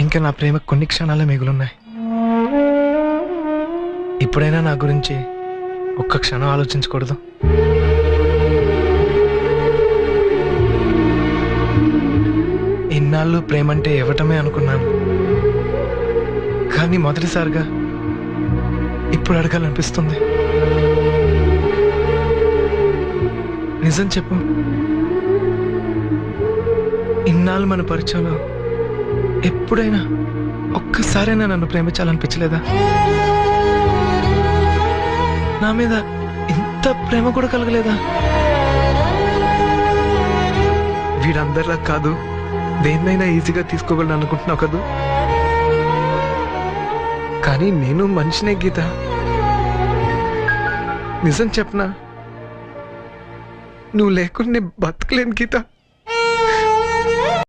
ఇంకా నా ప్రేమ కొన్ని క్షణాలే మిగులున్నాయి. ఇప్పుడైనా నా గురించి ఒక్క క్షణం ఆలోచించకూడదు? ఇన్నాళ్ళు ప్రేమంటే ఇవ్వటమే అనుకున్నాను, కానీ మొదటిసారిగా ఇప్పుడు అడగాలనిపిస్తుంది. నిజం చెప్పు, ఇన్నాళ్ళు మన పరిచయంలో ఎప్పుడైనా ఒక్కసారైనా నన్ను ప్రేమించాలనిపించలేదా? నా మీద ఇంత ప్రేమ కూడా కలగలేదా? వీడందరిలా కాదు, దేన్నైనా ఈజీగా తీసుకోగలను అనుకుంటున్నావు కదూ, కానీ నేను మనిషినే గీత. నిజం చెప్పనా, నువ్వు లేకుండా బతకలేను గీత.